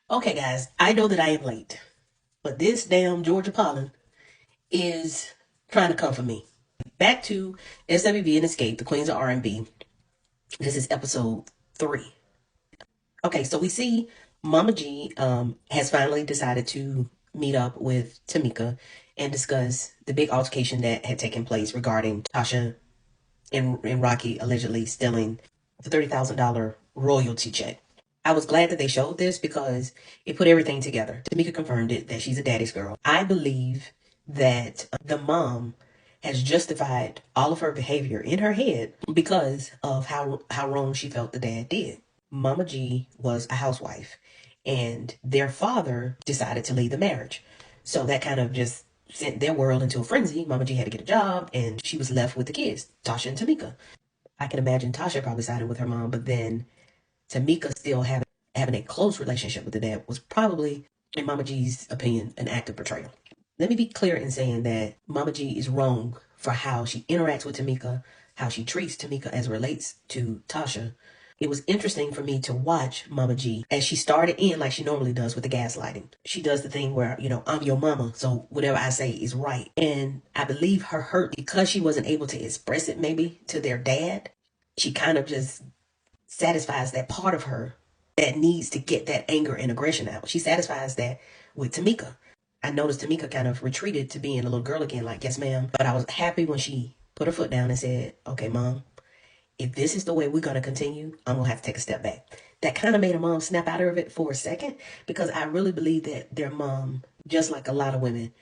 Okay, guys, I know that I am late, but this damn Georgia pollen is trying to come for me. Back to SWV and Xscape, the Queens of R&B. This is episode 3. Okay, so we see Mama G has finally decided to meet up with Tamika and discuss the big altercation that had taken place regarding Tasha and Rocky allegedly stealing the $30,000 royalty check. I was glad that they showed this because it put everything together. Tamika confirmed it that she's a daddy's girl. I believe that the mom has justified all of her behavior in her head because of how wrong she felt the dad did. Mama G was a housewife and their father decided to leave the marriage. So that kind of just sent their world into a frenzy. Mama G had to get a job and she was left with the kids, Tasha and Tamika. I can imagine Tasha probably siding with her mom, but then Tamika still having a close relationship with the dad was probably, in Mama G's opinion, an act of betrayal. Let me be clear in saying that Mama G is wrong for how she interacts with Tamika, how she treats Tamika as it relates to Tasha. It was interesting for me to watch Mama G as she started in like she normally does with the gaslighting. She does the thing where, I'm your mama, so whatever I say is right. And I believe her hurt because she wasn't able to express it maybe to their dad. She kind of just satisfies that part of her that needs to get that anger and aggression out. She satisfies that with Tamika. I noticed Tamika kind of retreated to being a little girl again, like, yes, ma'am. But I was happy when she put her foot down and said, okay, mom, if this is the way we're going to continue, I'm going to have to take a step back. That kind of made her mom snap out of it for a second because I really believe that their mom, just like a lot of women,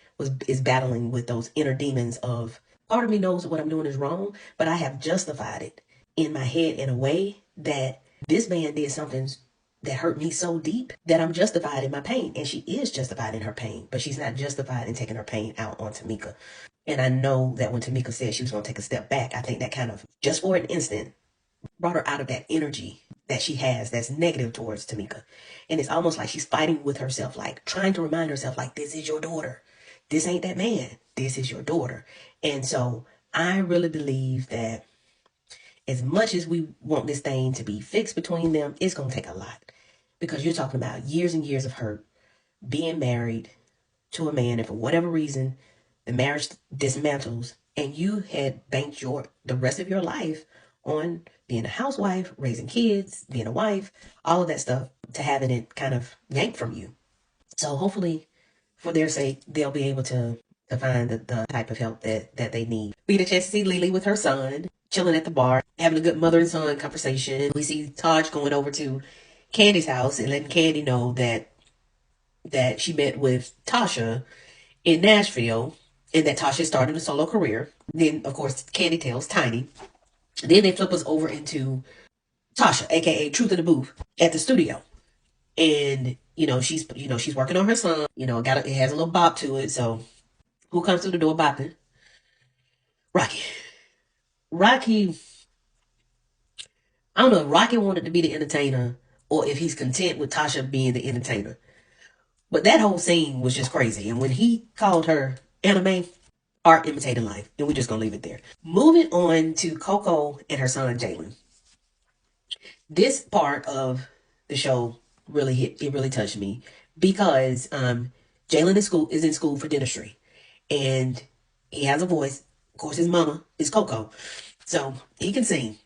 is battling with those inner demons of part of me knows what I'm doing is wrong, but I have justified it in my head in a way that this man did something that hurt me so deep that I'm justified in my pain. And she is justified in her pain, but she's not justified in taking her pain out on Tamika. And I know that when Tamika said she was going to take a step back, I think that kind of, just for an instant, brought her out of that energy that she has that's negative towards Tamika. And it's almost like she's fighting with herself, like trying to remind herself, like, this is your daughter. This ain't that man. This is your daughter. And so I really believe that as much as we want this thing to be fixed between them, it's going to take a lot because you're talking about years and years of hurt, being married to a man, and for whatever reason, the marriage dismantles, and you had banked the rest of your life on being a housewife, raising kids, being a wife, all of that stuff, to having it kind of yanked from you. So hopefully, for their sake, they'll be able to find the type of help that they need. We get a chance to see Lily with her son, chilling at the bar, having a good mother and son conversation. We see Taj going over to Candy's house and letting Candy know that she met with Tasha in Nashville and that Tasha started a solo career. Then, of course, Candy tells Tiny. Then they flip us over into Tasha, aka Truth in the Booth, at the studio. And she's working on her son. It has a little bop to it. So who comes through the door bopping? Rocky. Rocky. I don't know if Rocky wanted to be the entertainer or if he's content with Tasha being the entertainer. But that whole scene was just crazy. And when he called her anime, art imitating life, and we're just gonna leave it there. Moving on to Coco and her son Jalen. This part of the show really touched me because Jalen is in school for dentistry and he has a voice. Of course, his mama is Coco, so he can sing.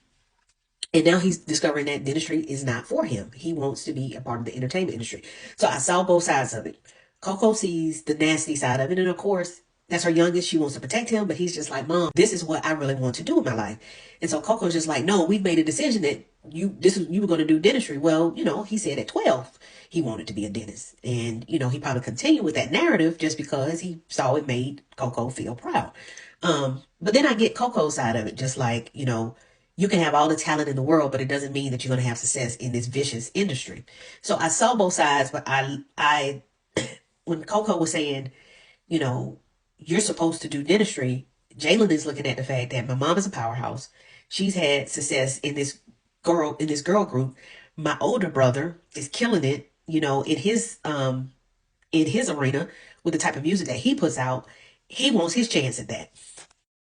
And now he's discovering that dentistry is not for him. He wants to be a part of the entertainment industry. So I saw both sides of it. Coco sees the nasty side of it, and of course, that's her youngest. She wants to protect him, but he's just like, Mom, this is what I really want to do in my life. And so Coco's just like, no, we've made a decision that you were going to do dentistry. Well, he said at 12 he wanted to be a dentist, and he probably continued with that narrative just because he saw it made Coco feel proud. But then I get Coco's side of it, just like you can have all the talent in the world, but it doesn't mean that you're going to have success in this vicious industry. So I saw both sides, but I when Coco was saying, you know, you're supposed to do dentistry, Jalen is looking at the fact that my mom is a powerhouse. She's had success in this girl group. My older brother is killing it, in his arena with the type of music that he puts out. He wants his chance at that.